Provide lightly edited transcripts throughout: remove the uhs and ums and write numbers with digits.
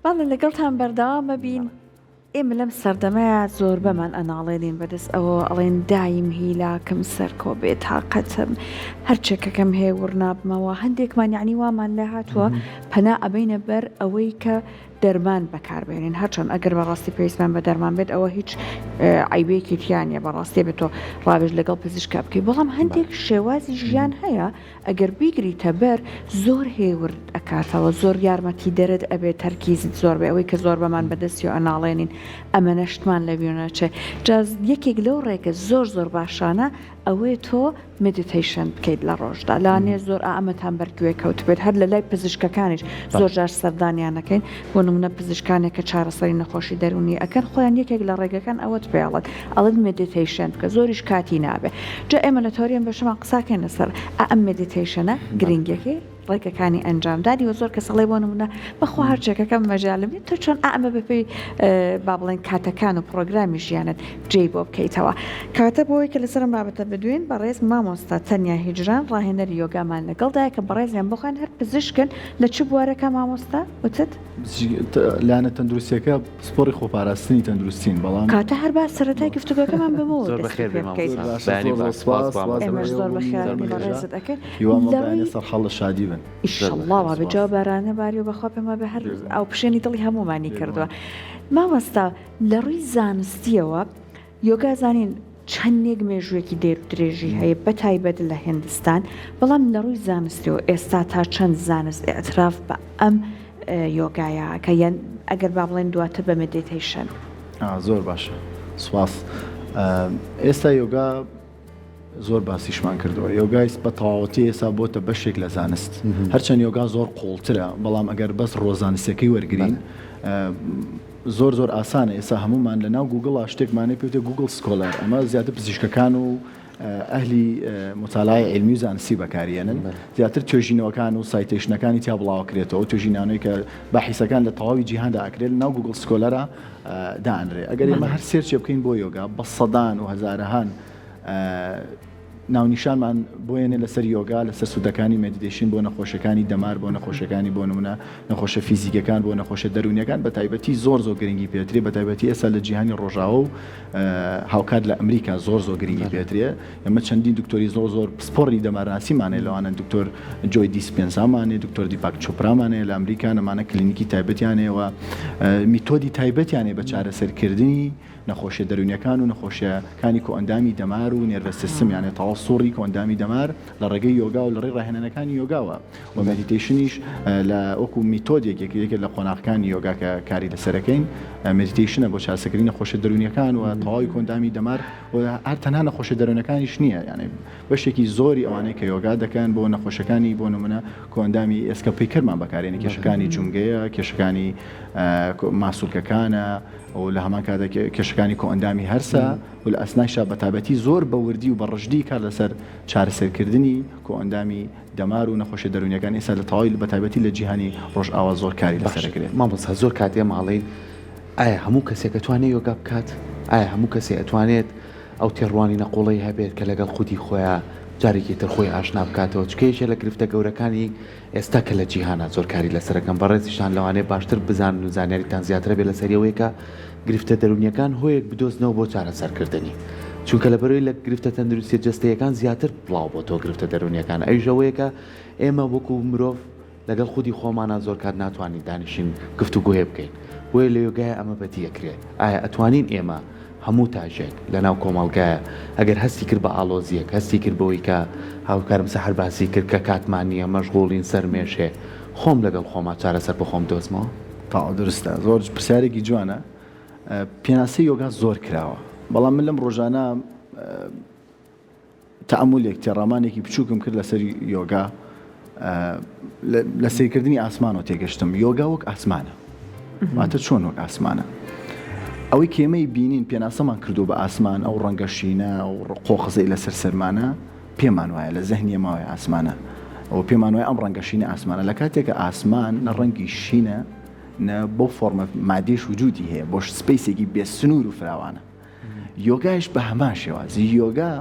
بەڵێ لەگەڵتان بەردەوامە بین. ئێمە لەم سەردەمەیە زۆر بەمان ئەناڵێنین بەدەست ئەوە ئەڵێن دایم هیلاکەم سەرکۆ بێت تااقەتم هەرچێکەکەم هەیە وڕنابمەوە هەندێکمان یعنی وامان لە هاتووە پەنا ئەبینە بەر ئەوەی کە دەرمان بەکاربێنین هەرچەند ئەگەر بەڕاستی پێویستمان بە دەرمان بێت ئەوە هیچ عیبێکی تیانە بەڕاستی بێت تۆ ڕابێژ لەگەڵ پزیشکا بکەیت بەڵام هەندێک شێوازی ژیان هەیە ئەگەر بیگریتە بەر زۆر هێورد ئەکاتەوە زۆر یارمەتی دەرت ئەبێت تەرکیزت زۆر بێ ئەوەی کە زۆر بەمان بەدەستی و ئەناڵێنین ئەمە نەشتمان لە بیرونەچێ جاز یەکێک لەو ڕێکە زۆر باشانە ئەوەی تۆ مدیتیشن بکەیت لە ڕۆژدا لاانێ زۆر ئەمەتان بەرگوێ کەوت بێت هەر لە لای پزیشکەکانیش زۆر جار سەردانیانەکەین بۆ نمونە پزیشکانێک کە چارەسەری نەخۆشی دەرونی ئەکەن خۆیان یەکێک لە ڕێگەکان ئەوەت پێڵێت ئەڵێت مدیتیشن بکە زۆریش کاتی نابێ جا ئێمە لە تۆریان بەشمان قساکەین لەسەر ئەم مدیتیشنە گرنگەکەی ڕێگەکانی ئەنجامداری و زۆر کە سەڵێ بۆ نمونە بەخوا هەرچێکەکەم مەجاالبێت تۆ چۆن ئەمە بەپێی با بڵێن کاتەکان و پرۆگرامی ژیانت جێی بۆ بکەیتەوە کاتە بۆی کە لەسەرم بابەتە بدوین بەڕێز مامۆستا تەنیا هیجران ڕاهێنەری یۆگامان لەگەڵدایە کە بەڕێزیان بخۆن هەر پزیشکن لە چ بوارەکە مامۆستا وتت لاەنە تەندروستیەکە سپۆری خۆپاراستنی تەندروستین بەڵام کاتە هەر با سەرەتای گفتوگەکەمان بمەوە زۆر بەخێر ئێمەش زۆر بەخێرانی بەڕێزت ئەەکەن سەرحەڵ لە شادی بن ئیشەڵڵا بەجا بارانە باری و بەخوا پێمە بە هەر ئەو پشێنی دڵی هەمومانی کردووە مامۆستا لە ڕووی زانستیەوە یۆگا زانین چەندێک مێژوویەکی دێر و درێژی هەیە بە تایبەت لە هێندستان بەڵام لە ڕووی زانستیەوە ئێستا تا چەند زانست ئەتراف بە ئەم یۆگایە کە یان ئەگەر با بڵێن دواتر بە مدیتیشن زۆر باشە سواس ئێستا یۆگا زۆر باسیشمان کردووە یۆگای بە تەواوەتی ئێستا بۆتە بەشێک لە زانست هەرچەند یۆگا زۆر قوڵترە بەڵام ئەگەر بەس ڕۆزانستەکەی وەرگین زۆر ئاسانە ئێستا هەمومان لە ناو گوگڵ شتێکمانەی پێوتێ گوگڵ سکۆلەر ئەمە زیاتر پزیشکەکان و ئەهلی مطالعای علمی و زانستی بەکارێنن زیاتر توێژینەوەکان و سایتێشنەکانی تیا بڵاوکرێتەوە توێژینانەی کە باحیسەکان لە تەواوی جیهاندا ئەکرێت ناو گوگڵ سکۆلەرە دانرێ ئەگەر ئێمە هەر سێرچێ بکەین بۆ یۆگا بە سەدان و هەزارەهان ناونیشانمان بۆیێنێ لەسەر یۆگا لەسەر سوودەکانی مدیتیشن بۆ نەخۆشەکانی دەمار بۆ نەخۆشەکانی بۆ نمونە نەخۆشە فیزیکەکان بۆ نەخۆشە دەرونیەکان بە تایبەتی زۆر گرنگی پێترێ بە تایبەتی ئێستا لە جیهانی ڕۆژاوە و هاوکات لە ئەمریکا زۆر گرنگی پێترێ ئەمە چەندین دکتۆری زۆر پسپۆڕی دەمارناسیمانێ لەوانە دکتۆر جۆی دیسپێنسامانێ دکتۆر دیپاک چۆپرامانێ لە ئەمریکا نەمانە کلینیکی تایبەتیانەوە میتۆدی تایبەتیانێ بە چارەسەرکردنی نەخۆشیە دەرونیەکان و نەخۆشیەکانی کۆئەندامی دەمار و نێرڤە سیستم یانێ تەواو سوڕی کۆئەندامی دەمار لە ڕێگەی یۆگا و لە ڕێی ڕاهێنانەکانی یۆگاوە و مدیتیشنیش لە وەکو میتۆدێک یەکێک لە قۆناغەکانی یۆگا کە کاری لەسەرەکەین مدیتیشنە بۆ چارەسەرکردنی نەخۆشیە دەرونیەکان و تەواوی کۆئەندامی دەمار و هەر تەنها نەخۆشیە دەرونەکانیش نییە یعنی بەشێکی زۆری ئەوانەی کە یۆگا دەکەن بۆ نەخۆشەکانی بۆ نمونە کۆئەندامی ئێسکەپیکەرمان بەکارێنێ کێشەکانی جونگەیە کێشەکانی ماسوولکەکانە و لە هەمان کاتە کێشەکانی کۆئەندامی هەرسە و لە ئەسنایشا بەتابەتی زۆر بە وردی و بە ڕژدی کار لەسەر چارەسەرکردنی کۆئەندامی دەمار و نەخۆشیە دەرونیەکان ئێستا لە تەواوی بەتایبەتی لە جیهانی ڕۆژئاوا زۆر کاری لەسەرەکرێت مامۆستا زۆر کاتێ ماڵین ئایا هەموو کەسێک ئەتوانێت یۆگا بکات ئایا هەموو کەسێک ئەتوانێت ئەو تێڕوانی نەقوڵی هەبێت کە لەگەڵ خودی خۆیان جارێکی تر خۆی ئاشنا بکاتەوە چکەیەکێ لە گرفتە گەورەکانی ئێستا کە لە جیهانە زۆر کاری لەسەرەکەم بەڕێزیشان لەوانەیە باشتر بزان و زانیاریتان زیاترە بێت لەسەریەوەی کە گرفتە دەرونیەکان هۆیەک بدۆزنەوە بۆ چارەسەرکردنی چونکە لە بەرەوەی لە گرفتە تەندروستی جەستەیەکان زیاتر بڵاو بۆ تۆ گرفتە دەرونیەکان ئەویژەوەیە کە ئێمە وەکو مرۆڤ لەگەڵ خودی خۆمانە زۆر کات ناتوانین دانیشین گفتوگۆ بکەین بۆیە لە یۆگایە ئەمە بەدیەکرێت ئایا ئەتوانین ئێمە هەموو تاژێک لە ناو کۆمەڵگایە ئەگەر هەستی کرد بە ئالۆزیەک هەستی کرد بەوەی کە هاوکارم سەحر باسی کرد کە کاتمان نییە مەشغوڵین سەرمێشێ خۆم لەگەڵ خۆما چارەسەر بە خۆم دۆزمەوە تا درستە زۆر پرسیارێکی جوانە پێناسی یۆگا زۆر کراوە بەڵام من لەم ڕۆژانە تەئەمولێک تێڕامانێکی بچووکم کرد لەسەر یۆگا لە سیرکردنی ئاسمانەوە تێگەشتم یۆگا وەک ئاسمانە واتە چۆن وەک ئاسمانە ئەوەی کێمەی بینین پێناسەمان کردو بە ئاسمان ئەو ڕەنگەشینە و قۆخزەی لەسەر سەرمانە پێمان وایە لە زەهنیە ماوەی ئاسمانە ئەو پێمان وایە ئەم ڕەنگەشینە ئاسمانە لە کاتێکە ئاسمان نە ڕەنگی شینە نە بۆ فۆرمە مادێش وجودی هەیە بۆ سپەیسێکی بێ سنوور و فراوانە یۆگایش بە هەمان شێوازی یۆگا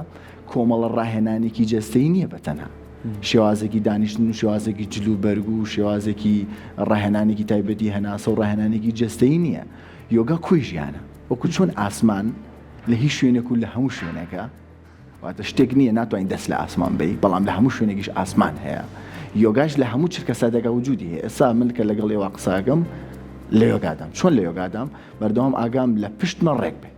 کۆمەڵە ڕاهێنانێکی جەستەی نییە بەتەنها شێوازێکی دانیشتن و شێوازێکی جلوبەرگ و شێوازێکی ڕاهێنانێکی تایبەتی هەناسە و ڕاهێنانێکی جەستەی نییە. یۆگا کۆی ژیانە وەکو چۆن ئاسمان لە هیچ شوێنێک و لە هەموو شوێنەکە واتە شتێک نییە ناتوانین دەست لە ئاسمان بی بەڵام لە هەموو شوێنێکیش ئاسمان هەیە. یۆگاش لە هەموو چرکە سادەکە وجودی هەیە. ئێستا من کە لەگەڵ ئێوە قساکەم لە یۆگادام چۆن لە یۆگادام بەردەوام ئاگام لە پشتمە ڕێک بێ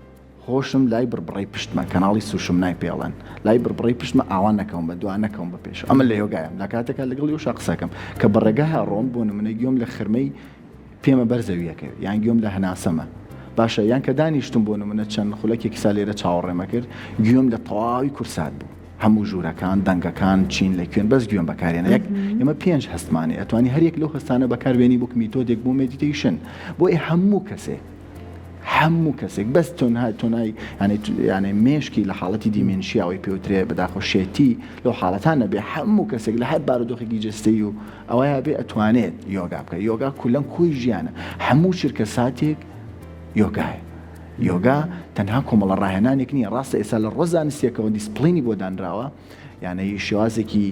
خۆشم لای بربڕی پشتمە کەناڵی سوشم نای پێڵەن لای بربڕی پشتمە ئاوان نەکەم بە دوان نەکەم بە پێش ئەمە لە یۆگایم لە کاتێکە لەگەڵ ئێوە قسەکەم کە بەڕێگای ڕۆم بۆ نمونە گوێم لە خرمەی پێمە بەرزەویەکە یان گوێم لە هەناسەمە باشە یان کە دانیشتم بۆ نمونە چەند خولەکێکی سا لێرە چاوەڕێمە کرد گوێم لە تەواوی کورسات بوو هەموو ژوورەکان دەنگەکان چین لە کوێن بەس گوێم بەکارێنە یەک ئێمە 5 هەستمانێ ئەتوانی هەرێک لەو هەستانە بەکاربێنی بۆ میتۆدێک بۆ مدیتیشن بۆ هەموو کەسێک بەس تۆنای یانێ مێشکی لە حاڵەتی دیمێنشیاوی پێوترێ بەداخۆشێتی لەو حاڵەتان نەبێ هەموو کەسێک لە هەر بارودۆخێکی جستەی و ئەوەیە بێ ئەتوانێت یۆگا بکە. یۆگا کولەم کۆی ژیانە هەموو چرکە ساتێک یۆگایە. یۆگا تەنها کۆمەڵە ڕاهێنانێک نییە ڕاستە ئێستا لە ڕۆزانستیەکەەوە دیسپلینی بۆ دانراوە یانەی شێوازێکی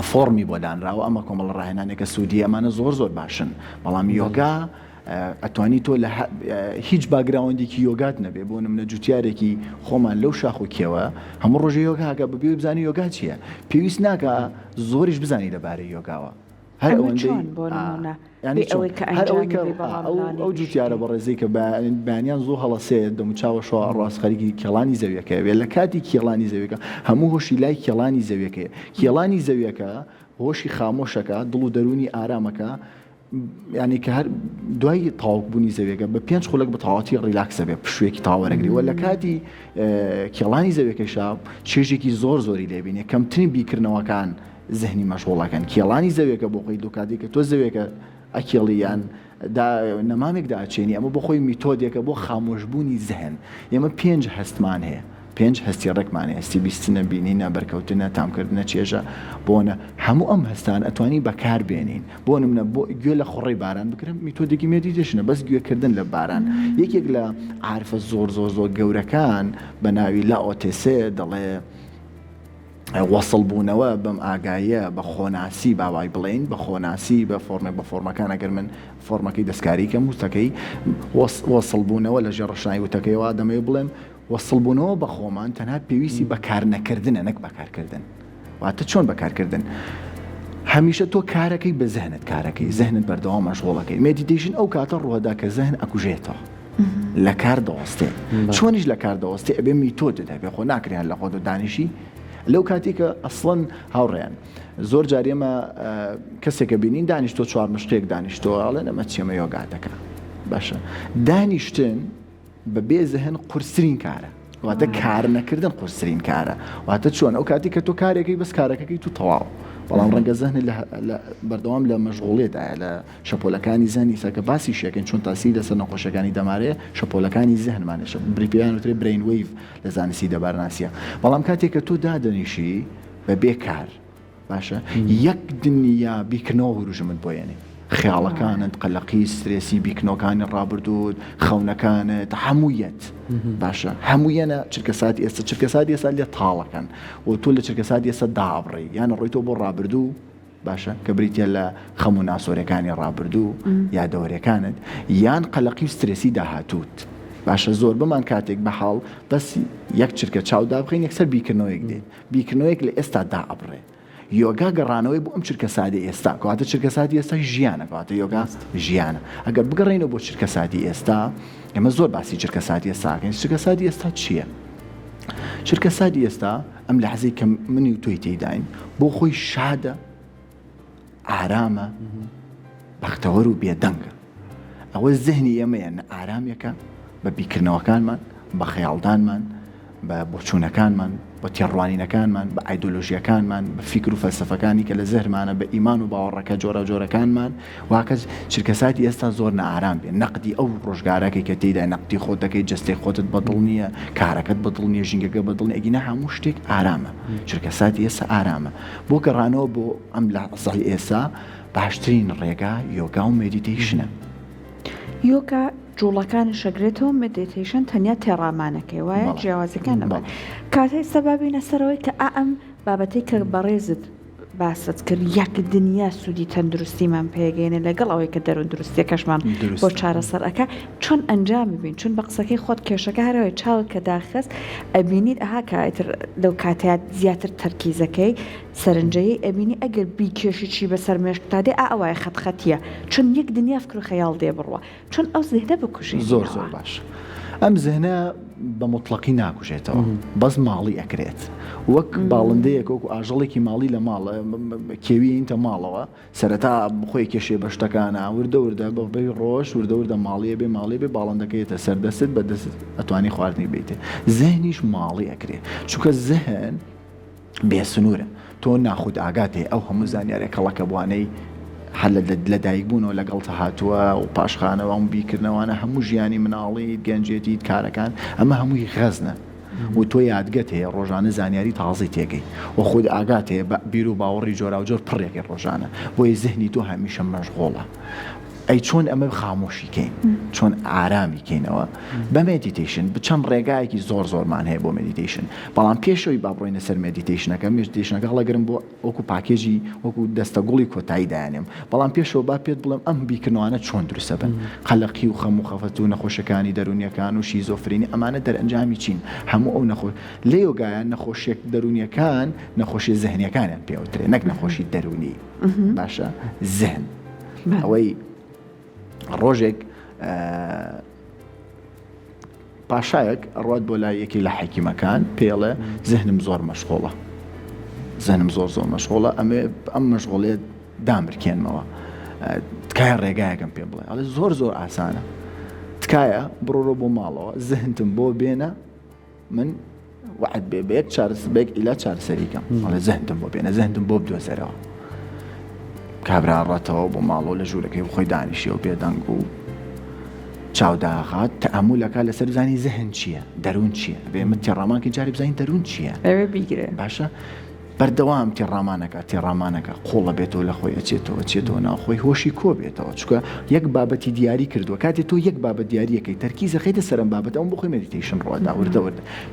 فۆرمی بۆ دانراوە ئەمە کۆمەڵە ڕاهێنانێکە سوودی ئەمانە زۆر باشن بەڵام یۆگا ئەتوانی تۆ لە هیچ باگراوندێکی یۆگات نەبێ بۆ نمونە جوتیارێکی خۆمان لەو شاخ و کێوە هەموو ڕۆژە یۆگاکە بەبێ بزانی یۆگا چییە پێویست ناکە زۆریش بزانی لەبارەی یۆگاوە هەر ئەو جوتیارە بە ڕێزەی کە بەیانیان زۆر هەڵەسێت دەموچاوە شۆ ڕاستخەریکی کێڵانی زەویەکە بێت لە کاتی کێڵانی زەویەکە هەموو هۆشی لای کێڵانی زەویەکەیە. کێڵانی زەویەکە هۆشی خامۆشەکە دڵ و دەرونی ئارامەکە ینی کە هەر دوای تاوکبوونی زەویەکە بە 5 خولەک بە تەواوەتی ڕیلاکسە بێ پشوێکی تاوەرەگری وە لە کاتی کێڵانی زەویەکەشا چێژێکی زۆری لێبینێ کەمترین بیکردنەوەکان زەهنی مەشغوڵەکەن. کێڵانی زەویەکە بۆ خۆی دوکاتی کە تۆ زەویەکە ئەکێڵیان نەمامێک داچێنی ئەمە بۆ خۆی میتۆدێکە بۆ خامۆشبوونی زەهن. ئێمە 5 هەستمان هەیە 5 هەستی ڕێکمانێ هەستی بیستنە بینینە بەرکەوتنە تامکردنە چێژە بۆنە هەموو ئەم هەستان ئەتوانی بەکاربێنین بۆ نمونە بۆ گوێ لە خوڕی باران بکرم میتۆدێکی مێدیتیشنە بەس گوێکردن لە باران. یەکێک لە عارفە زۆر گەورەکان بە ناوی لا ئۆتێسێ دەڵێ وەسڵ بوونەوە بەم ئاگایە بە خۆناسی باوای بڵین بە خۆناسی بە فۆرمەکان ئەگەر من فۆرمەکەی دەستکاریکەم وتەکەی وەسڵ بوونەوە لە ژێر ڕەشنایی وتەکەیەوە دەمەوێ بڵێم وەسڵبوونەوە بە خۆمان تەنها پێویستی بەکار نەکردنە نەک بەکارکردن. واتە چۆن بەکارکردن هەمیشە تۆ کارەکەی بە زەهنت کارەکەی زەهنت بەردەوام مەشغوڵەکەی مدیتیشن ئەو کاتە ڕووەدا کە زەهن ئەکوژێتەوە لە کار دەوەستێ چۆنیش لە کار دەوەستێ ئەبێ میتۆدت هەبێ خۆ ناکریان لە خۆت و دانیشی لەو کاتێککە ئەسڵەن هاوڕێیان زۆر جارێمە کەسێکە بینین دانیشتۆ 4 مشتێک دانیشتۆ ئەڵێ نەمە چێمە یۆگا دەکە باشە دانیشتن بە بێ زەهن قورسترین کارە واتە کار نەکردن قورسترین کارە واتە چۆن ئەو کاتی کە تۆ کارێکی بەس کارەکەی تو تەواو بەڵام ڕەنگە زەهن بەردەوام لە مەشغوڵێتە لە شەپۆلەکانی زەهنی ساکە باسی شەکەن چۆن تاسی لەسەر نەخۆشەکانی دەمارەیە شەپۆلەکانی زەهنمانێشە بریپیان وترێ برین ویڤ لە زانستی دەبارناسیە بەڵام کاتێک کە تۆ دادەنیشی بە بێکار باشە یەک دنیا بیکردنەوە هوروژمت بۆیێنێ خیاڵەکانت قەلەقی سترێسی بیکنۆکانی ڕابردوود خەونەکانت هەموویەت باشە هەموویەنە چرکەسات ئێستا چرکەسات ئێستا لێ تاڵەکەن و تۆ لە چرکەسات ئێستا دابڕی یانە ڕۆیتەوە بۆ ڕابردوو باشە کە بریتە لە خەموو ناسۆرەکانی ڕابردوو یا دەورەکانت یان قەلەقی سترێسی داهاتوت باشە زۆر بمان کاتێک بەحاڵ بەس یەک چرکە چاودا بخین یەکسەر بیکردنەوەیەک دێت بیکردنەوەیەک لە ئێستا دابڕێ یۆگا گەڕانەوەی بۆ ئەم چرکە سادی ئێستا کەواتە چرکە سادی ئێستا ژیانە کەواتە یۆگا ژیانە ئەگەر بگەڕێنەوە بۆ چرکە سادی ئێستا ئێمە زۆر باسی چرکە سادی ئێستاکەین چرکە سادی ئێستا چییە؟ چرکە سادی ئێستا ئەم لە حەزەی کە منی و تۆی تێداین بۆ خۆی شادە ئارامە بەختەوەر و بێدەنگە ئەوە زەهنی ئێمەیە ئارامێکە بە بیکردنەوەکانمان بە خەیاڵدانمان بە بۆچوونەکانمان بە تێڕوانینەکانمان بە ئایدۆلۆژیەکانمان بە فیکر و فەلسەفەکانی کە لە زەهرمانە بە ئیمان و باوەڕەکە جۆرەکانمان واکەس چرکەساتی ئێستا زۆر نەئارام بێ نەقدی ئەو ڕۆژگارەکەی کە تێدا نەقدی خۆت دەکەی جستەی خۆتت بەدڵ نییە کارەکەت بەدڵ نییە ژینگەکە بەدڵ نیە ئەگینە هەموو شتێک ئارامە چرکەساتی ئێستا ئارامە بۆ گەڕانەوە بۆ ئەم لە سەحی ئێستا باشترین ڕێگا یۆگا و مدیتیشنە. یۆگا جوڵەکانی شەگرێتەوە مدیتیشن تەنیا تێڕامانەکەی وایە جیاوازەکان نەبێت کاتێک سەبابینە سەرەوەی کە ئەم بابەتەی کە بەڕێزت باست کرد یەک دنیا سوودی تەندروستیمان پێگەێنێ لەگەڵ ئەوەی کە دەرون دروستیەکەشمان بۆ چارەسەر ئەەکە چۆن ئەنجامی بین چون بە قسەکەی خۆت کێشەکە هەرەوەی چاوت کە داخست ئەبینیت ئەها کاتر لەو کاتیات زیاتر تەرکیزەکەی سەرنجەیە ئەبینی ئەگەر بی کێشی چی بەسەر مێشتا دێ ئەوەیە خەتخەتیە چون یەک دنیا فکر و خەیاڵ دێ بڕوە چون ئەو زێدە بکوژی زۆر باش ئەم زێنە بە مطلقی ناکوژێتەوە بەس ماڵی ئەکرێت وەک باڵندەیەک وەکو ئاژەڵێکی ماڵی لە ماڵ کێویینتە ماڵەوە سەرەتا بخۆی کێشێ بەشتەکانە وردە وردە بەبێ ڕۆژ وردە وردە ماڵیە بێ ماڵێ بێ باڵندەکەیتە سەردەست بەدەست ئەتوانی خواردنی بیتێ زێنیش ماڵی ئەکرێت چونکە زەهن بێسنوورە تۆ ناخود ئاگاتێ ئەو هەموو زانیارێک کەڵەکە بوانەی هەل لە دایکبوونەوە لەگەڵ تەهاتووە و پاشخانەوە و بیکردنەوەوانە هەموو ژیانی مناڵی گەنجێتی کارەکان ئەمە هەمووی غەزنە و تۆ یادگەت هەیە ڕۆژانە زانیاری تازی تێگەی و خود ئاگات هەیە بیر و باوەڕی جۆرا و جۆر پڕێکی ڕۆژانە بۆی زەهنی تۆ هەمیشە مەشغۆڵە ئەی چۆن ئەمە خامۆشیکەین چۆن ئارامیکەینەوە بە مدیتیشن بچەم ڕێگایەکی زۆرمان هەیە بۆ مدیتیشن بەڵام پێشەوەی با بڕۆینە سەر مدیتیشنەکە مدیتیشنەکە هەڵەگرم بۆ وەکو پاکێژی وەکو دەستەگوڵی کۆتایی دایانێم بەڵام پێشەوە با پێت بڵێم ئەم بیکردنەوەانە چۆن دروستە بن قەلەقی و خەم و خەفەت و نەخۆشەکانی دەرونیەکان و شیزۆفرینی ئەمانە دەرئەنجامی چین هەموو ئەو لە یۆگایان نەخۆشیێک دەرونیەکان نەخۆشی زەهنیەکانیان پێوترێ نەک نەخۆشی دەرونی باشە زەهن ئەوەی ڕۆژێک پاشایەک ڕات بۆ لای یەکی لە حەکیمەکان پێڵێ زەهنم زۆر مەشغۆڵە زەهنم زۆر مەشغۆڵە ئەم مەشغۆڵێت دامرکێنمەوە تکایە ڕێگایەکەم پێ بڵێ ئەڵێ زۆر ئاسانە تکایە بڕۆ بۆ ماڵەوە زەهنتم بۆ بێنە من وعد بێت چارەسەرێک ئیلا چارەسەریکەم ئەڵێ زەهنتم بۆ بێنە زەهنتم بۆ بدۆزەرەوە کابرا ڕاتەوە بۆ ماڵەوە لە ژوورەکەی خۆی دانیشیە و بێدەنگ و چاوداخات تەئەمولەکە لەسەر بزانی زەهن چییە دەروون چییە بێمە تێڕامانکە جاری بزانین دەروون چییە بیگرێ باشە بەردەوام تێڕامانەکە قوڵە بێتەوە لە خۆی ئەچێتەوە ناوخۆی هۆشی کۆ بێتەوە چکە یەک بابەتی دیاری کردووە کاتێک تۆ یەک بابەت دیاریەکەی تەرکیزە خەیتە سەرم بابەت ئەوم بخۆی مدیتیشن ڕۆدا وردە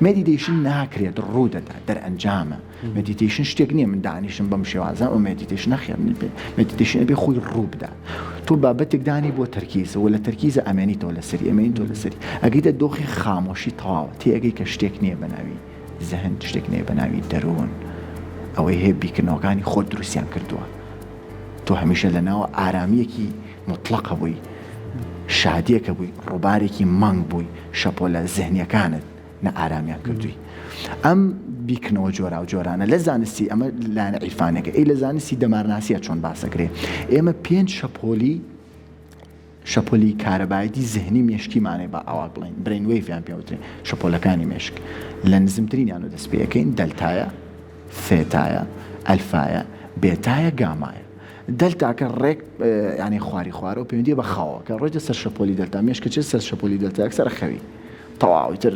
مدیتیشن ناکرێت ڕوودەدا دەرئەنجامە مدیتیشن شتێک نییە من دانیشم بەم شێوازە ئەو مدیتیشن نەخێن مدیتیشن بێ خۆی ڕوو بدە تۆ بابەتێک دانی بۆ تەرکیزەوە لە تەرکیزە ئەمێنیتەوە لەسەری ئەمێنیتەوە لەسەری ئەگەیتە دۆخی خامۆشی تەواوە تێگەی کە شتێک نییە بەناوی زەهن شتێک نییە بەناوی دەروون ئەوەی هەیە بیکردنەوەکانی خۆت دروستیان کردووە تۆ هەمیشە لە ناوە ئارامیەکی مطلقە بووی شادیەکە بووی ڕووبارێکی مانگ بووی شەپۆ لە زەهنیەکانت نە ئارامیان کردووی ئەم بیکردنەوە جۆرا و جۆرانە لە زانستی ئەمە لایەنە عیرفانەکە لە زانستی دەمارناسیە چۆن باسەکرێ ئێمە 5 شەپۆلی کارەبایەتی زەهنی مێشکیمانێ بە ئاوا بڵین برین وەیڤیان پێوترێ شەپۆلەکانی مێشک لە نزمترینیان و دەست پێەکەین دەلتایە فێتایە ئەلفایە بێتایە گامایە دەلتاکە ڕێک ینی خوارەوە پەیوەندی بە خاوە کە ڕۆیتە سەر شەپۆلی دەلتا مێشکە چێت سەر شەپۆلی دەلتایەک سەر خەوی تەواوی تر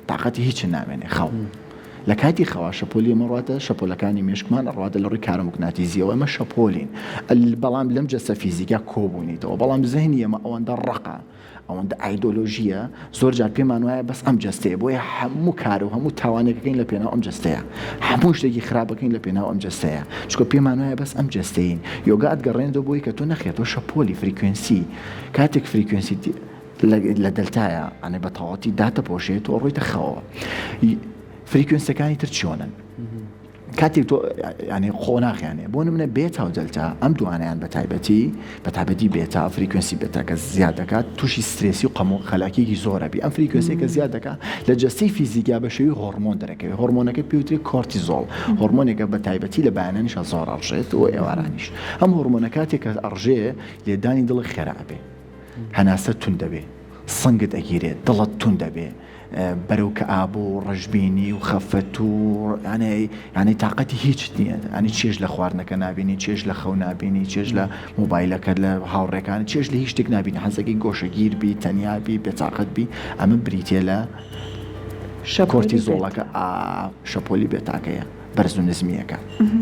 تااقەتی هیچ نامێنێ خەو لە کاتی خەوا شەپۆلی ئەمە ڕاتە شەپۆلەکانی مێشکمان ڕاتە لە ڕووی کارەموکناتیزیەوە ئەمە شەپۆلین بەڵام لەم جەستە فیزیکا کۆبوونیتەوە بەڵام زەهنی ئەمە ئەوەندە ڕقە ئەوەندە ئایدۆلۆژیە زۆر جار پێمان وایە بەس ئەم جەستەیە بۆیە هەموو کار و هەموو تاوانێکەکەین لە پێناو ئەم جەستەیە هەموو شتێکی خراپەکەین لە پێناو ئەم جەستەیە چکە پێمان وایە بەس ئەم جەستەین یۆگات گەڕێنەوە بۆی کە تۆ نەخێتەوە شەپۆلی فریکوێنسی کاتێک فریکوێنسی لە دەلتایە ئەنێ بە تەواوەتی داتە پۆشێت و ڕۆیتە خەوە فریکوێنسەکانی تر چۆنن کاتێک تۆ ینی خۆ ناخیانێ بۆ نمونە بێتا و دەلتا ئەم دوانیان بە تایبەتی بێتا فریکوێنسی بێتا کە زیاد دەکات تووشی سترێسی و قەمۆ خەلاکیێکی زۆرە بی ئەم فریکوێنسی کە زیاد دەکات لە جەستەی فیزیکا بە شێوی هۆرمۆن دەرەکەوێت هۆرمۆنەکە پێوترێت کۆرتیزۆڵ هۆرمۆنێکە بە تایبەتی لە بەیانانیش زۆر ئەڕژێت و ئێوارانیش ئەم هۆرمۆنە کاتێک کە ئەڕژێ لێدانی دڵی خێرابێ هەناسە تون دەبێ سنگت ئەگیرێت دڵت تون دەبێ بەرەو کە ئابوو ڕژبینی و خەفەت و ینی تااقەتی هیچ نییە ئەنی چێژ لە خواردنەکە نبینی چێژ لە خەو نبینی چێژ لە مۆبایلەکە لە هاوڕێکانی چێژ لە هیچ شتێک نبینی حەزەکەی گۆشەگیر بی تەنیابی بێتاقەت بی ئەمە بریتێ لە کۆرتیزۆڵەکە شەپۆلی بێتاکەیە بەرز و نزمیەکە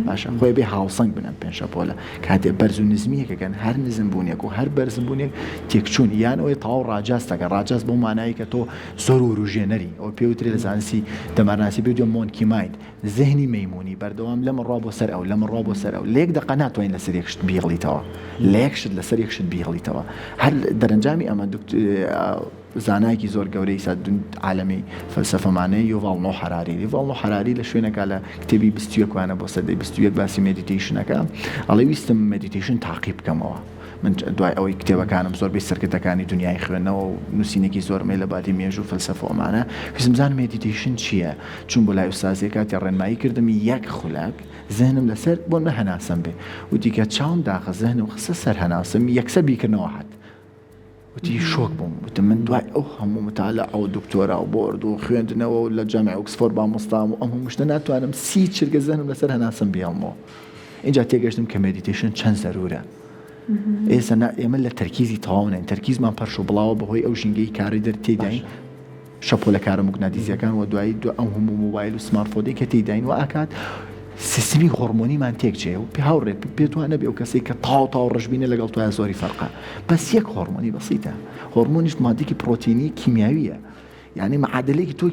باشە خۆی بێ هاوسەنگ بنەم پێنجشەپۆلە کاتێ بەرز و نزمیەکەکەن هەر نزم بوونێک و هەر بەرزم بوونێک تێکچوون یان ئەوەی تاو ڕاجاستەکە ڕاجاست بۆ مانایی کە تۆ زۆر و ڕژێنەری ئەو پێوتری لە زانستی دەمارناسی بێ مۆنکی مایند ذهنی مەیمونی بەردەوام لەمە ڕوا بۆ سەر ئەو لەمە ڕوا بۆ سەر ئەو لێک دقە ناتوانین لەسەر یەکشت بیڵیتەوە لەیەکشت لەسەر یەکشت بیڵیتەوە هەر دەرەنجامی ئەمە زانایکی زۆر گەورەی عالەمی فەلسەفەمانەی یوڤال نۆ حەراری یوڤال نۆ حەراری لە شوێنێکا لە کتێبی 21 بۆ سەدەی 21 باسی مدیتیشنەکە ئەڵێ ویستم مدیتیشن تاقیب بکەمەوە من دوای ئەوەی کتێبەکانم زۆر بێ سەرکردەکانی دنیای خوێندنەوە و نووسینێکی زۆرمەی لە باتی مێژ و فەلسەفەمانە ویستم زانم مدیتیشن چییە چون بۆ لای ئوستازێ کاتی ڕێنمایی کردمی یەک خولەک زەهنم لەسەر بۆ نە هەناسەم بێ وتی کە چاوم داخە زەهنم خستە سەر هەناسم یەکسە بیکردنەوە هات وتی شۆک بووم وتم من دوای ئەو هەموو متالە ئەو دکتۆرا و بۆرد و خوێندنەوە و لە جامعە ئۆکسفۆرد مامۆستام و ئەم هەموو شتە ناتوانم سی چرگە زەهنم لەسەر هەناسم بیاڵمەوە اینجا تێگەشتم کە مدیتیشن چەند زەرورە ئێستا ئێمە لە تەرکیزی تەواونین تەرکیزمان پەرش و بڵاوە بەهۆی ئەو ژینگەی کاری دەرتێداین شەپۆلە کارە موگناتیزیەکان و دوایی دو ئەم هەموو موبایل و سمارتفۆنێک کە تێداین و ئاکات سیستمی هۆرمۆنیمان تێکچێ و پێ هاوڕێت پێتوانە بێ ئەو کەسێک کە تاو ڕژبینە لەگەڵ توای زۆری فەرقە بەس یەک هۆرمۆنی بەسیتە هۆرمۆنیش مادێکی پرۆتینی کیمیاویە یعنی معادلەیەکی تۆ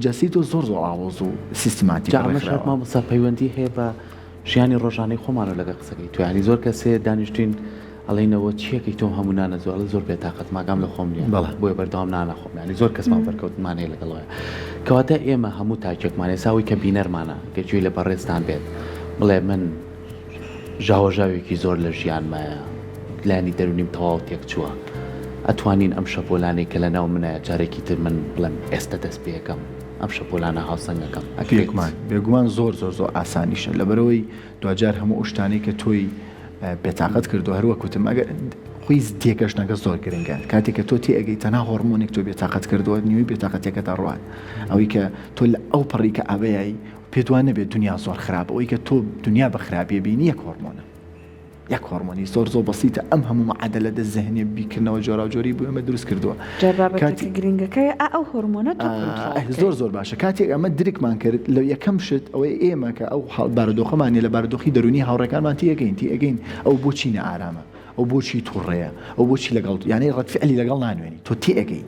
جەستی تۆ زۆر ئاوەز و سیستماتیک مامۆستا پەیوەندی هەیە بە ژیانی ڕۆژانەی خۆمانە لەگە قسەکەی تو ینی زۆر کەسێ دانیشتوین ئەڵێنەوە چیەکەی تۆم هەموو نانە زۆر بێتاقەت ماگام لە خۆم نیە بۆیە بەردەوام نانەخۆم ینی زۆر کەسمان بەرکەوتمانەیە لەگەڵەوە کەواتە ئێمە هەموو تاکێکمانێ ساوی کە بینەرمانە گەجوی لە بەڕێستان بێت بڵێ من ژاوەژاوێکی زۆر لە ژیانمایە لانی دەرونیم تەواو تێک چووە ئەتوانین ئەم شەپۆلانەی کە لە ناو منایە جارێکی تر من بڵێم ئێستا دەست پێەکەم ئەم شەپۆلانە هاوسەنگەکەم بێگومان زۆر ئاسانیشە لەبەرەوەی دوجار هەموو شتانەی کە تۆی بێتاقەت کردو هەروەکوتم ئەگەر خۆی تێکەشنەکە زۆر گرنگە کاتێک کە تۆ تێگەی تەنها هۆرمۆنێک تۆ بێتاقەت کردووە نیوی بێتاقەتێکەکە ڕوات ئەوەی کە تۆ لە ئەو پڕی کە ئابەیایی پێتوان نەبێت دنیا زۆر خراپ ئەوەی کە تۆ دنیا بە خراپیە بینی یەک هۆرمۆنە یەک هۆرمۆنی زۆر بەسیتە ئەم هەموو معادلە دە ذهنی بیکردنەوە جۆراوجۆری بوو ئەمە دروست کردووە کاتی گرنگەکەی ئەو هۆرمۆنە زۆر باشە کاتێک ئەمە درکمان کرد لە یەکەم شت ئەوەی ئێمە کە ئەو بارودۆخەمانی لە بارودۆخی دەرونی هاوڕێکانمان تێگەین ئەو بۆچی نەئارامە ئەو بۆچی تووڕێە ئەو بۆچی لەگەڵ یعنی ڕەتفعلی لەگەڵ نانوێنی تۆ تێگەی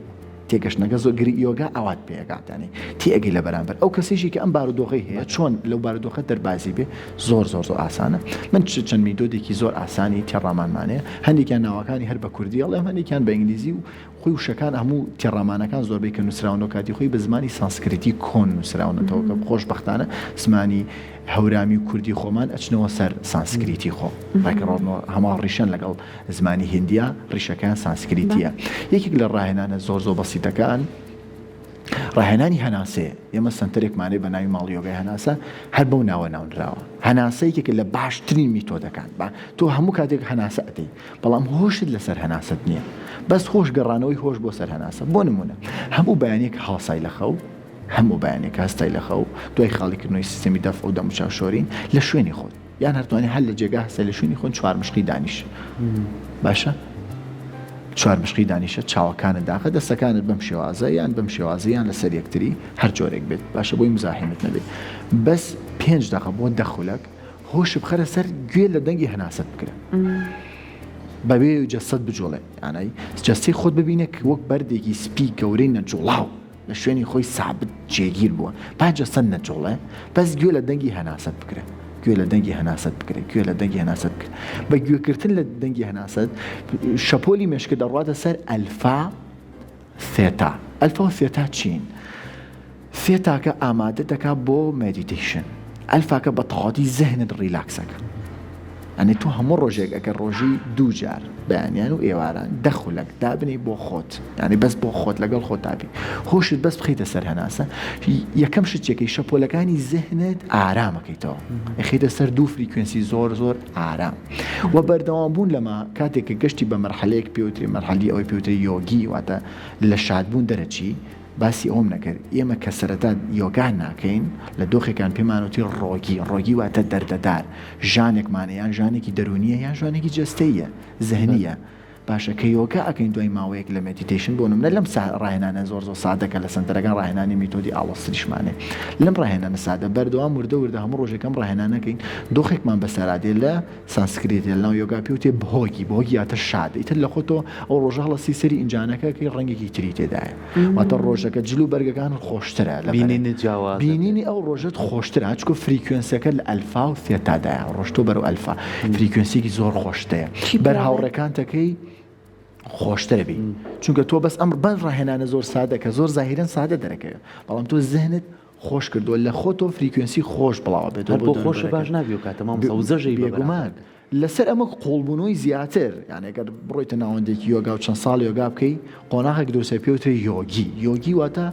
تێگەشتنەکە زۆر گری یۆگا ئەوات پێگاتانی تێگەی لە بەرامبەر ئەو کەسێکی کە ئەم بارودۆخی هەیە چۆن لەو بارودۆخە دەربازی بێ زۆر ئاسانە من چەند میتۆدێکی زۆر ئاسانی تێڕامانمانەیە هەندێکیان ناوەکانی هەر بە کوردی ئەڵێم هەندێکیان بە ئینگلیزی و خۆی وشەکان هەموو تێڕامانەکان زۆربەی کە نووسراونەوە کاتی خۆی بە زمانی سانسکریتی کۆن نووسراونەتەوە کە خۆشبەختانە زمانی هەورامی و کوردی خۆمان ئەچنەوە سەر سانسکریتی خۆ ڕێکڕۆنەوە هەما ڕیشەن لەگەڵ زمانی هندیا ڕیشەکان سانسکریتیە یەکێک لە ڕاهێنانە زۆر بەسیتەکان ڕاهێنانی هەناسەیە ئێمە سنتەرێکمانەی بە ناوی ماڵی یۆگای هەناسە هەر بەو ناوە ناونراوە هەناسەیەکێکە لە باشترین میتۆدەکان تۆ هەموو کاتێک هەناسە ئەدەی بەڵام هۆشت لەسەر هەناست نییە بەس خۆش گەڕانەوەی هۆش بۆ سەر هەناسە بۆ نمونە هەموو بەیانێک هاوسای لە خەو هەموو بەیانێک هەستای لە خەو دوای خاڵیکردنەوەی سیستەمی دەفع و دەموچاوشۆرین لە شوێنی خۆت یان هەرتوانێت هەر لە جێگا هەستای لە شوێنی خۆن چوار مشقی دانیش باشە چوار مشقی دانیشە چاوەکانت داخە دەستەکانت بەم شێوازە یان بەم شێوازیان لەسەر یەکتری هەر جۆرێک بێت باشە بۆی مزاحمت نەبێت بەس 5 دقە بۆ دەخولەک هۆش بخەرە سەر گوێ لە دەنگی هەناست بکرە بەبێ جەسەد بجۆڵێ ئانایی جەستی خۆت ببینێ وەک بەردێکی سپی گەورەی نەجوڵاو لە شوێنی خۆی سابت جێگیر بووە با جەسەد نەجوڵێ بەس گوێ لە دەنگی هەناست بکرێ گوێ لە دەنگی هەناست بکرێت گوێ لە دەنگی هەناست بکرێت بە گوێکردن لە دەنگی هەناست شەپۆلی مێشکە دەڕاتە سەر ئەلفا ثێتا ئەلفا و ثێتا چین ثێتاکە ئامادە دەکات بۆ مدیتیشن ئەلفاکە بە تەواوی زەهنت ڕیلاکسەکە ئەنی تۆ هەموو ڕۆژێک ئەگەر ڕۆژی دوو جار بەیانیان و ئێواران دەخولەک دابنی بۆ خۆت ینی بەس بۆ خۆت لەگەڵ خۆت دابی هۆشت بەس بخیتە سەر هەناسە یەکەم شتێکی شەپۆلەکانی زەهنت ئارامەکەیتەوە خیتە سەر دوو فریکوێنسی زۆر ئارام و بەردەوام بوون لەمە کاتێک کە گەشتی بە مەرحەلەیەک پێوتری مەرحەلی ئەوەی پێوتری یۆگی واتە لە شادبوون دەرەچی باسی ئەوم نەکرد ئێمە کە سەرەتا یۆگان ناکەین لە دۆخێکان پێمانوتی ڕۆگی واتە دەردەدار ژانێکمانە یان ژانێکی دەرونیە یان ژانێکی جەستەیە زەهنیە باشە کە یۆگا ئەکەین دوای ماوەیەک لە مدیتیشن بۆ نمونە لەم ڕاهێنانە زۆر سادەکە لە سنتەرەکان ڕاهێنانی میتۆدی ئاڵۆسریشمانێ لەم ڕاهێنانە سادە بەردەوام وردە هەموو ڕۆژەکەم ڕاهێنانەکەین دۆخێکمان بەسەرادێ لە سانسکریت لە ناو یۆگا پێوتێ بۆگی یاتە شاد ئیتر لە خۆتۆ ئەو ڕۆژە هەڵەسی سەری ئینجانەکە کە ڕەنگێکی تری تێدایە واتە ڕۆژەکە جلو بەرگەکان خۆشترە لە بینینی ئەو ڕۆژت خۆشترە چکۆ فریکوێنسەکە لە ئەلفا و ثێتادایە ڕۆژتۆ بەرەو ئەلفا فریکوێنسێکی زۆر خۆشتەیە بەر هاوڕێکانتەکەی خۆشترە بی چونکە تۆ بەس ئەم بەر ڕاهێنانە زۆر سادە کە زۆر زاهیرەن سادە دەرەکەوێت بەڵام تۆ ذهنت خۆش کردووە لە خۆتۆ فریکوێنسی خۆش بڵاوە بێت بۆ خۆشە باش نابی و کاتەماوزەژەی بێگومان لەسەر ئەمە قۆڵبوونەوەی زیاتر یعنی ئەگەر بڕۆیتە ناوەندێکی یۆگا و چەند ساڵ یۆگا بکەی قۆناغێک دۆسە پێوتری یۆگی واتە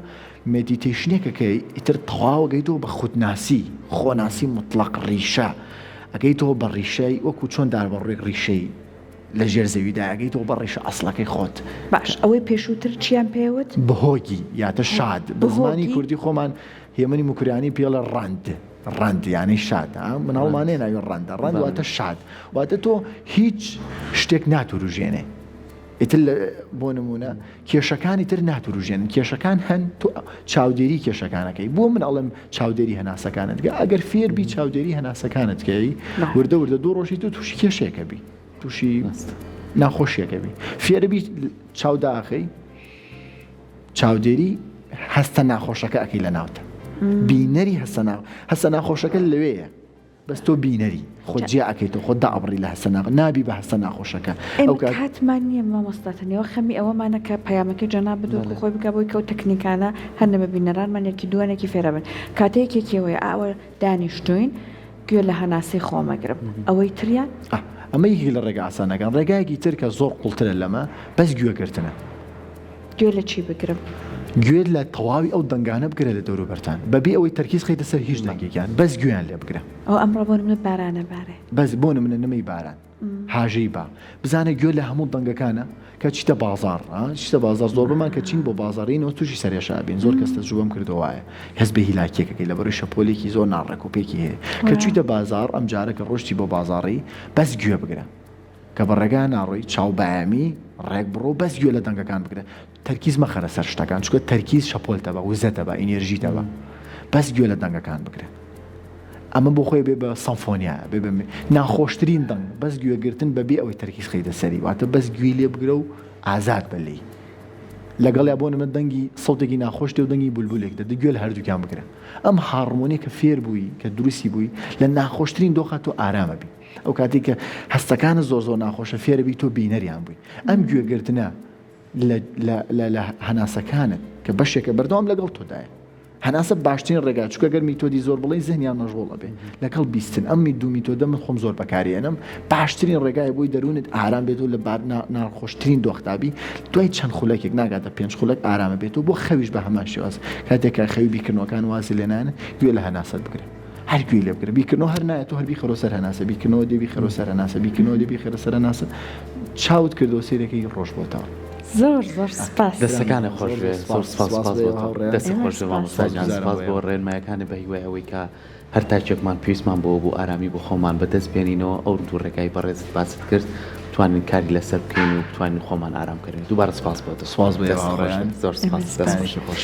مدیتیشنێکەکەی ئیتر تەواو گەیتەوە بە خودناسی خۆناسی مطلق ڕیشە ئەگەیتەوە بە ڕیشەی وەکو چۆن داربەڕێک ڕیشەی لە ژێر زەویدا ئەگەیتەوە بە ڕیشە ئەسڵەکەی خۆت باش ئەوەی پێشووتر چیان پێوت بەهۆگی یاتە شاد بە زمانی کوردی خۆمان هێمنی موکریانی پێڵە ڕەند یانی شاد مناڵمانێ ناوی ڕەند واتە شاد واتە تۆ هیچ شتێک ناتوروژێنێ ئیتر بۆ نمونە کێشەکانی تر ناتوروژێنن کێشەکان هەن تۆ چاودێری کێشەکانەکەی بۆ من ئەڵم چاودێری هەناسەکانت ئەگەر فێربی چاودێری هەناسەکانتکەی وردە دوو ڕۆژی تو تووشی کێشێکە بی تووشی ناخۆشیەکە بی فێربی چاوداخەی چاودێری هەستە ناخۆشەکە ئەکەی لە ناوتە بینەری هەستە ناخۆشەکە لەوەیە بەس تۆ بینەری خۆجیا ئەەکەیتەوە خۆ داعبڕی لە هەستە نابی بە هەستە ناخۆشەکە ئەو کاتمان نییە مامۆستاتنەوە خەمی ئەوەمانە کە پەیامەکەی جەنا بدو خۆی بکە بۆی کەوت تەکنیکانە هەندە بە بینەرانمانێکی دووانێکی فێرەبن کاتەیەکێکەوەی ئاوە دانیشتوین گوێ لە هەناسی خۆمەگرم ئەوەی تریان ئەمە یەکی لە ڕێگە ئاسانەکان ڕێگایەکی تر کە زۆر قوڵترە لەمە بەس گوێگرتنە گوێ لە چی بگرم گوێت لە تەواوی ئەو دەنگانە بگرە لە دەوروبەرتان بەبێ ئەوەی تەرکیز خەیتە سەر هیچ دەنگێکیان بەس گوێیان لێ بگرە ئەو ئەمڕۆ بۆ منە بارانە بارێ بەس بۆ منە نمەی باران هاژەی با بزانە گوێ لە هەموو دەنگەکانە کە چیتە بازار چیتە بازار زۆر بمان کە چین بۆ بازارینەوە تووشی سەرێشابین زۆر کەس تەجروبەم کردەوەیە هەست بە هیلاکێکەکەی لەبەرەوەی شەپۆلێکی زۆر ناڕێکوپێکی هەیە کە چیتە بازار ئەم جارەکە ڕۆشتی بۆ بازاڕی بەس گوێ بگرە کە بە ڕێگا ناڕۆی چاوبایامی ڕێک بڕۆ بەس گوێ لە دەنگەکان بگرە تەرکیز مەخەرە سەر شتەکان چکە تەرکیز شەپۆلتە بە وزەتە بە ئینێرژیتە بە بەس گوێ لە دەنگەکان بگرە ئەمە بۆ خۆی بێ بە سەمفۆنیا بێ بە ناخۆشترین دەنگ بەس گوێگرتن بەبێ ئەوەی تەرکیز خەیتە سەری واتە بەس گوێی لێ بگرە و ئازاد بەلێی لەگەڵ بۆ نمە دەنگی سەڵتێکی ناخۆش دێ و دەنگی بولبولێک دە گوێ لە هەردووکیان بگرە ئەم هارمۆنی کە فێر بووی کە دروستی بووی لە ناخۆشترین دۆخات تۆ ئارامە بی ئەو کاتی کە هەستەکانە زۆر ناخۆشە فێرەبی تۆ بینەریان بووی ئەم گوێگرتنە لە هەناسەکانت کە بەشێکە بەردەوام لەگەڵ تۆدایە هەناسە باشترین ڕێگا چکە گەر میتۆدی زۆر بڵێ زەهنیان نەژۆڵە بێ لەگەڵ بیستن ئەممی دوو میتۆدە من خۆم زۆر بەکارێنم باشترین ڕێگای بۆی دەروونت ئارام بێتەوە لە ناخۆشترین دۆختابی دوای چەند خولەکێک ناگاتە 5 خولەک ئارامە بێتەوە بۆ خەویش بە هەمان شێواز کاتێکە خەوی بیکردنەوەکان وازی لێنانە گوێ لە هەناسەت بگرە هەر گوێ لێ بگرە بیکردنەوە هەر نایە تۆ هەربی خەرۆ سەر هەناسە بیکردنەوە دێبی خەرۆ سەر هەناسە بیکردنەوە دێبی خەرە سەر هەناسە چاوت کردەوە سیرەکەی ڕۆژ بۆتەوە زۆر سپاس دەستەکانە خۆش بێ زۆر سپاس دەستی خۆش مامۆستاجان سپاس بۆ ڕێنمایەکانی بە هیوای ئەوەی کە هەر تاچێکمان پێویستمان بۆ ئارامی بۆ خۆمان بەدەست بێنینەوە ئەو دوو ڕێگای بەڕێزت باست کرد توانین کاری لەسەر بکەین و توانین خۆمان ئارامکردین دووبارە سپاس بۆ سپاس بۆ زۆر سپاس دەست خۆش